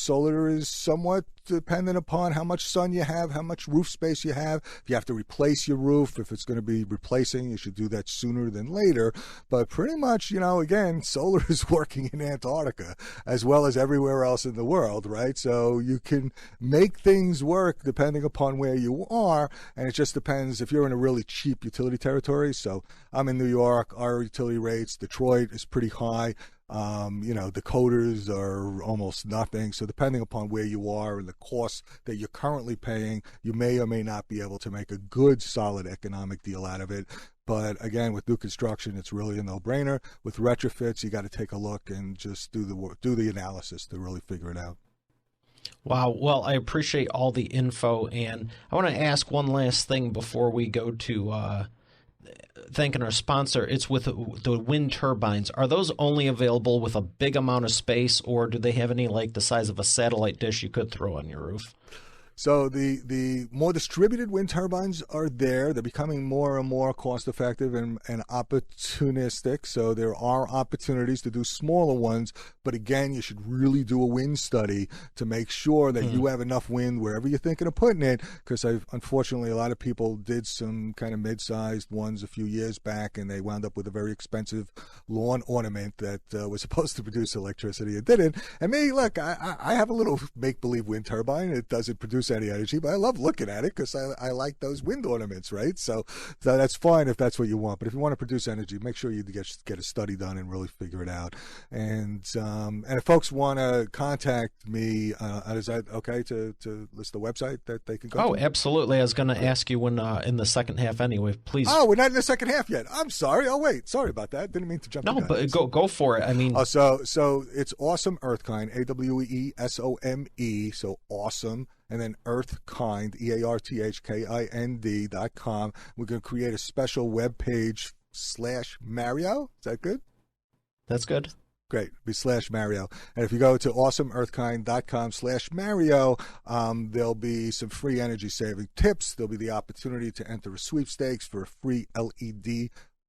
is somewhat dependent upon how much sun you have, how much roof space you have. If you have to replace your roof, if it's going to be replacing, you should do that sooner than later. But pretty much, again, solar is working in Antarctica as well as everywhere else in the world, right? So you can make things work depending upon where you are, and it just depends if you're in a really cheap utility territory. So I'm in New York, our utility rates, Detroit is pretty high. Dakotas are almost nothing. So depending upon where you are and the costs that you're currently paying, you may or may not be able to make a good, solid economic deal out of it. But again, with new construction, it's really a no-brainer. With retrofits, you got to take a look and just do the analysis to really figure it out. Wow. Well, I appreciate all the info, and I want to ask one last thing before we go to thanking our sponsor. It's with the wind turbines. Are those only available with a big amount of space, or do they have any like the size of a satellite dish you could throw on your roof? So the more distributed wind turbines are there. They're becoming more and more cost-effective and opportunistic. So there are opportunities to do smaller ones. But again, you should really do a wind study to make sure that you have enough wind wherever you're thinking of putting it. Because unfortunately, a lot of people did some kind of mid-sized ones a few years back, and they wound up with a very expensive lawn ornament that was supposed to produce electricity. It didn't. And me, look, I have a little make-believe wind turbine. It doesn't produce any energy, but I love looking at it because I like those wind ornaments, right? So that's fine if that's what you want. But if you want to produce energy, make sure you get a study done and really figure it out. And if folks want to contact me, is that okay to list the website that they can go to? Oh, absolutely. I was going to ask you when in the second half anyway. Please. Oh, we're not in the second half yet. I'm sorry. Oh, wait. Sorry about that. Didn't mean to jump. No, but go for it. I mean. So it's Awesome Earthkind, AWESOME. So awesome. And then Earthkind, EARTHKIND.com. We're going to create a special web page /Mario. Is that good? That's good. Great. It'll be /Mario. And if you go to awesomeearthkind.com /Mario, there'll be some free energy saving tips. There'll be the opportunity to enter a sweepstakes for a free LED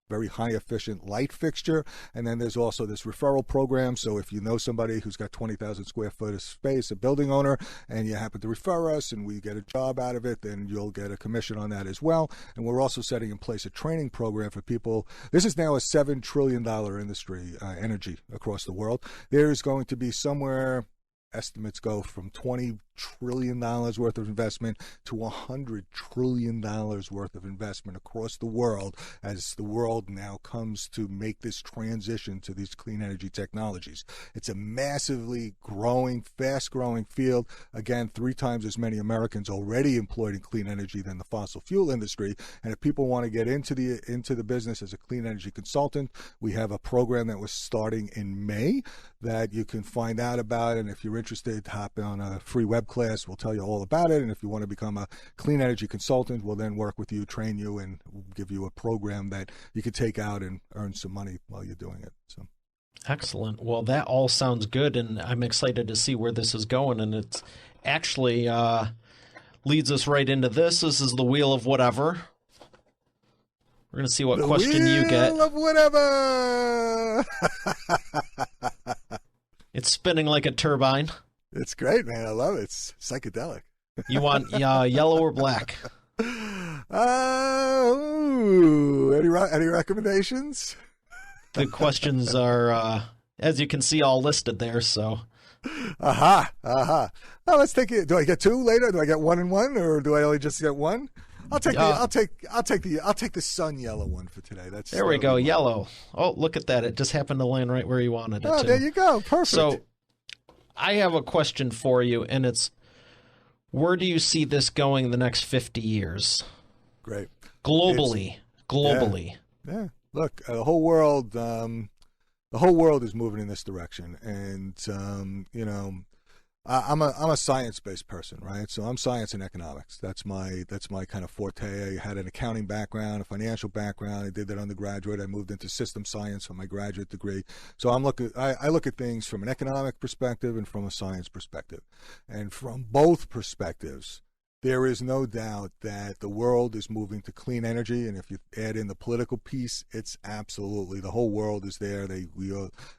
very high efficient light fixture. And then there's also this referral program. So if you know somebody who's got 20,000 square foot of space, a building owner, and you happen to refer us and we get a job out of it, then you'll get a commission on that as well. And we're also setting in place a training program for people. This is now a $7 trillion industry, energy across the world. There's going to be somewhere, estimates go from $20 trillion worth of investment to $100 trillion worth of investment across the world as the world now comes to make this transition to these clean energy technologies. It's a massively growing, fast-growing field. Again, 3 times as many Americans already employed in clean energy than the fossil fuel industry. And if people want to get into the business as a clean energy consultant, we have a program that was starting in May that you can find out about. And if you're interested, hop on a free web class. We'll tell you all about it. And if you want to become a clean energy consultant, we'll then work with you, train you, and give you a program that you can take out and earn some money while you're doing it. So. Excellent. Well, that all sounds good, and I'm excited to see where this is going. And it's actually leads us right into this. This is the wheel of whatever. We're going to see what question you get. Wheel of whatever. It's spinning like a turbine. It's great, man. I love it. It's psychedelic. You want yellow or black? Any recommendations? The questions are, as you can see, all listed there. So, Well, let's take it. Do I get 2 later? Do I get 1 and 1, or do I only just get 1? I'll take the sun yellow one for today. There we go, yellow. Oh, look at that! It just happened to land right where you wanted it to. Oh, there you go. Perfect. So, I have a question for you, and it's, where do you see this going in the next 50 years? Great. Globally. Yeah. Look, the whole world is moving in this direction, and I'm a science-based person, right? So I'm science and economics. That's my kind of forte. I had an accounting background, a financial background. I did that undergraduate. I moved into system science for my graduate degree. So I look at things from an economic perspective and from a science perspective. And from both perspectives, There is no doubt that the world is moving to clean energy, and if you add in the political piece, it's absolutely the whole world is there. The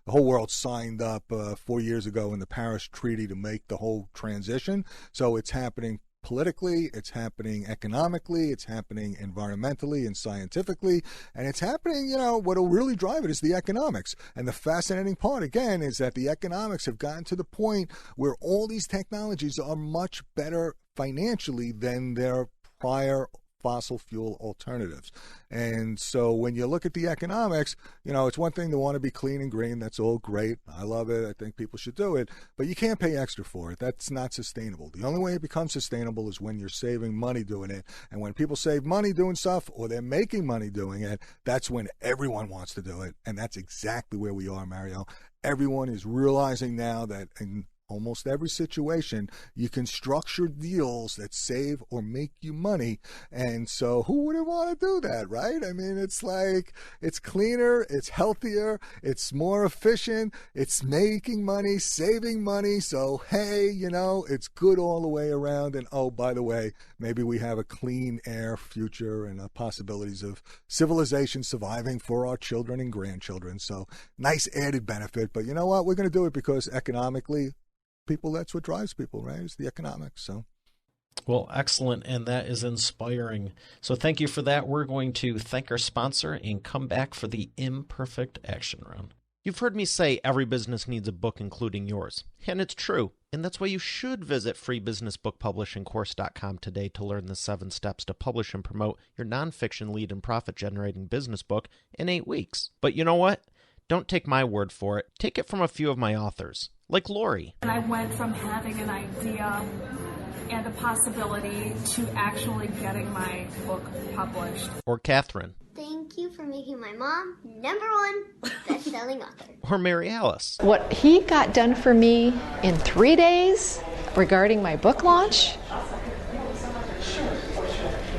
whole world signed up 4 years ago in the Paris Treaty to make the whole transition. So it's happening politically, it's happening economically, it's happening environmentally and scientifically, and it's happening, what'll really drive it is the economics. And the fascinating part, again, is that the economics have gotten to the point where all these technologies are much better financially than their prior fossil fuel alternatives. And so when you look at the economics, it's one thing to want to be clean and green. That's all great. I love it. I think people should do it. But you can't pay extra for it. That's not sustainable. The only way it becomes sustainable is when you're saving money doing it. And when people save money doing stuff or they're making money doing it, that's when everyone wants to do it. And that's exactly where we are, Mario. Everyone is realizing now that in almost every situation, you can structure deals that save or make you money. And so who wouldn't want to do that, right? I mean, it's like, it's cleaner, it's healthier, it's more efficient, it's making money, saving money. So, hey, it's good all the way around. And oh, by the way, maybe we have a clean air future and possibilities of civilization surviving for our children and grandchildren. So nice added benefit. But you know what? We're going to do it because economically, that's what drives people, right? It's the economics. So, well, excellent, and that is inspiring. So thank you for that. We're going to thank our sponsor and come back for the imperfect action round. You've heard me say every business needs a book, including yours, and it's true. And that's why you should visit freebusinessbookpublishingcourse.com today to learn the 7 steps to publish and promote your nonfiction lead and profit-generating business book in 8 weeks. But you know what? Don't take my word for it. Take it from a few of my authors, like Lori. And I went from having an idea and a possibility to actually getting my book published. Or Catherine. Thank you for making my mom #1 best-selling author. Or Mary Alice. What he got done for me in 3 days regarding my book launch,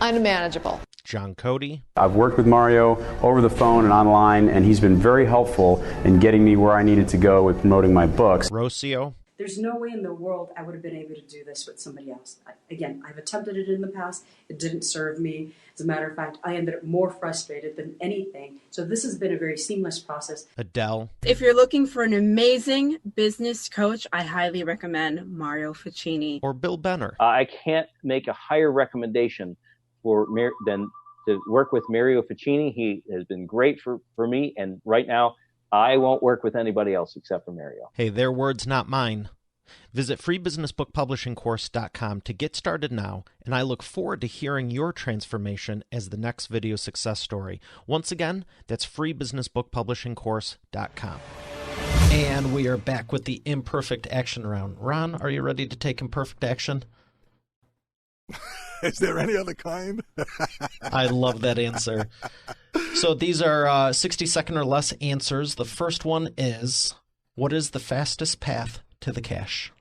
unmanageable. John Cody. I've worked with Mario over the phone and online, and he's been very helpful in getting me where I needed to go with promoting my books. Rocio. There's no way in the world I would have been able to do this with somebody else. I've attempted it in the past. It didn't serve me. As a matter of fact, I ended up more frustrated than anything. So this has been a very seamless process. Adele. If you're looking for an amazing business coach, I highly recommend Mario Ficini. Or Bill Benner. I can't make a higher recommendation than to work with Mario Ficini. He has been great for me, and right now I won't work with anybody else except for Mario. Hey, their words, not mine. Visit freebusinessbookpublishingcourse.com to get started now, and I look forward to hearing your transformation as the next video success story. Once again, that's freebusinessbookpublishingcourse.com. And we are back with the imperfect action round. Ron, are you ready to take imperfect action? Is there any other kind? I love that answer. So these are 60-second or less answers. The first one is, what is the fastest path to the cash?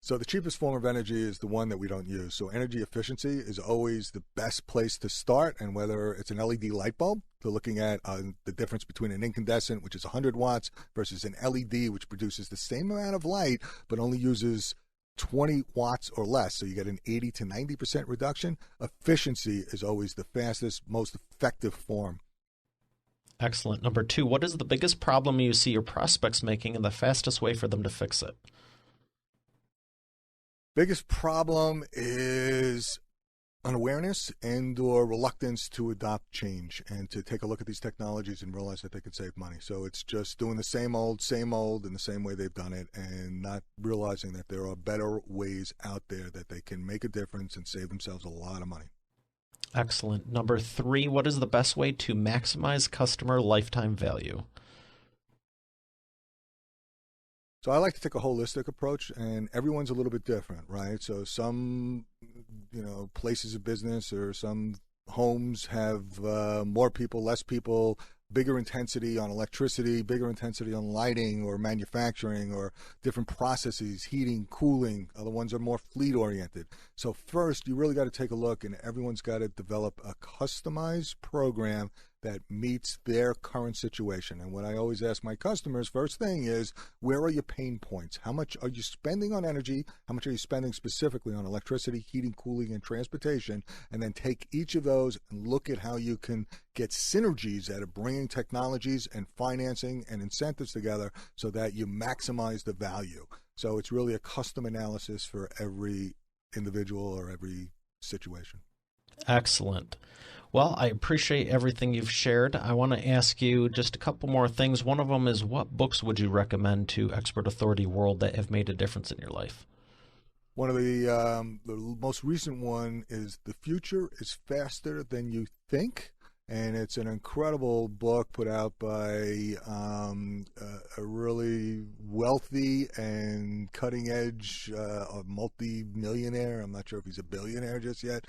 So the cheapest form of energy is the one that we don't use. So energy efficiency is always the best place to start. And whether it's an LED light bulb, so looking at the difference between an incandescent, which is 100 watts, versus an LED, which produces the same amount of light, but only uses 20 watts or less, so you get an 80 to 90% reduction. Efficiency is always the fastest, most effective form. Excellent. Number 2, what is the biggest problem you see your prospects making and the fastest way for them to fix it? Biggest problem is unawareness and or reluctance to adopt change and to take a look at these technologies and realize that they could save money. So it's just doing the same old in the same way they've done it and not realizing that there are better ways out there that they can make a difference and save themselves a lot of money. Excellent. Number 3, what is the best way to maximize customer lifetime value? So I like to take a holistic approach, and everyone's a little bit different, right? So some, places of business or some homes have more people, less people, bigger intensity on electricity, bigger intensity on lighting or manufacturing or different processes, heating, cooling. Other ones are more fleet-oriented. So first, you really got to take a look, and everyone's got to develop a customized program that meets their current situation. And what I always ask my customers, first thing is, where are your pain points? How much are you spending on energy? How much are you spending specifically on electricity, heating, cooling, and transportation? And then take each of those and look at how you can get synergies out of bringing technologies and financing and incentives together so that you maximize the value. So it's really a custom analysis for every individual or every situation. Excellent. Well, I appreciate everything you've shared. I want to ask you just a couple more things. One of them is, what books would you recommend to Expert Authority World that have made a difference in your life? One of the most recent one is The Future is Faster Than You Think. And it's an incredible book put out by a really wealthy and cutting-edge multi-millionaire. I'm not sure if he's a billionaire just yet.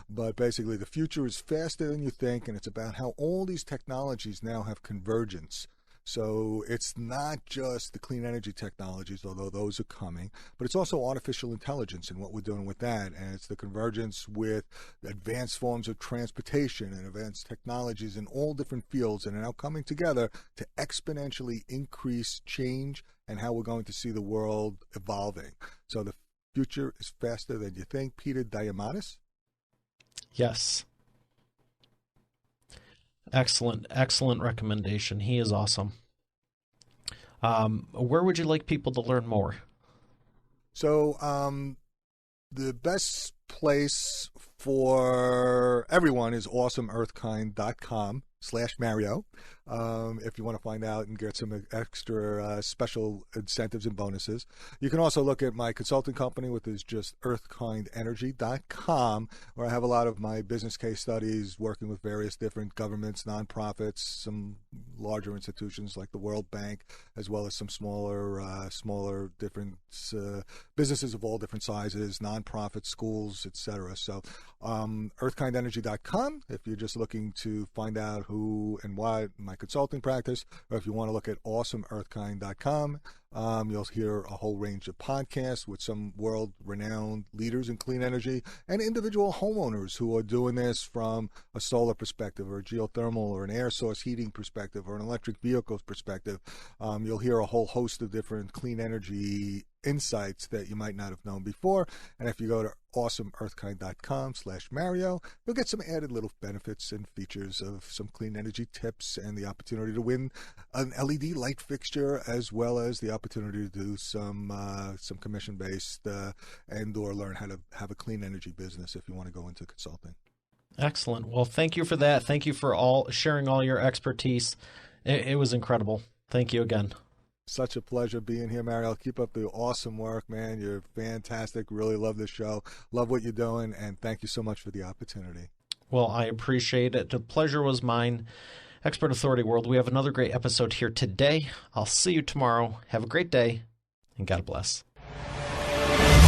But basically, the future is faster than you think, and it's about how all these technologies now have convergence. So it's not just the clean energy technologies, although those are coming, but it's also artificial intelligence and what we're doing with that. And it's the convergence with advanced forms of transportation and advanced technologies in all different fields, and are now coming together to exponentially increase change and how we're going to see the world evolving. So the future is faster than you think. Peter Diamandis? Yes. Excellent recommendation. He is awesome. Where would you like people to learn more? So the best place for everyone is awesomeearthkind.com/Mario. If you want to find out and get some extra special incentives and bonuses. You can also look at my consulting company, which is just earthkindenergy.com, where I have a lot of my business case studies working with various different governments, nonprofits, some larger institutions like the World Bank, as well as some smaller different businesses of all different sizes, nonprofits, schools, etc. So earthkindenergy.com if you're just looking to find out who and why my consulting practice, or if you want to look at awesomeearthkind.com, you'll hear a whole range of podcasts with some world-renowned leaders in clean energy and individual homeowners who are doing this from a solar perspective or a geothermal or an air source heating perspective or an electric vehicles perspective. You'll hear a whole host of different clean energy insights that you might not have known before. And if you go to awesomeearthkind.com/Mario, you'll get some added little benefits and features of some clean energy tips and the opportunity to win an LED light fixture, as well as the opportunity to do some commission-based and or learn how to have a clean energy business if you want to go into consulting. Excellent. Well, thank you for that. Thank you for sharing all your expertise. It was incredible. Thank you again. Such a pleasure being here, Mario. Keep up the awesome work, man. You're fantastic. Really love this show. Love what you're doing, and thank you so much for the opportunity. Well, I appreciate it. The pleasure was mine. Expert Authority World, we have another great episode here today. I'll see you tomorrow. Have a great day, and God bless.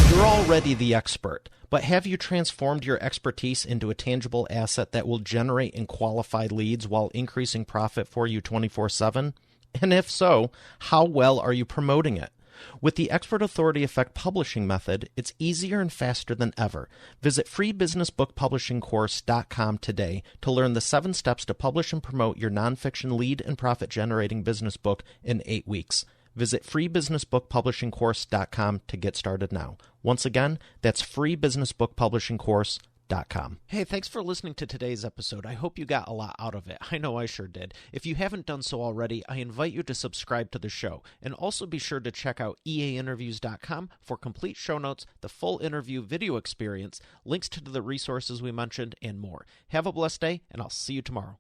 You're already the expert, but have you transformed your expertise into a tangible asset that will generate and qualify leads while increasing profit for you 24/7? And if so, how well are you promoting it? With the Expert Authority Effect publishing method, it's easier and faster than ever. Visit freebusinessbookpublishingcourse.com today to learn the 7 steps to publish and promote your nonfiction lead and profit-generating business book in 8 weeks. Visit freebusinessbookpublishingcourse.com to get started now. Once again, that's freebusinessbookpublishingcourse.com. Hey, thanks for listening to today's episode. I hope you got a lot out of it. I know I sure did. If you haven't done so already, I invite you to subscribe to the show. And also be sure to check out eainterviews.com for complete show notes, the full interview video experience, links to the resources we mentioned, and more. Have a blessed day, and I'll see you tomorrow.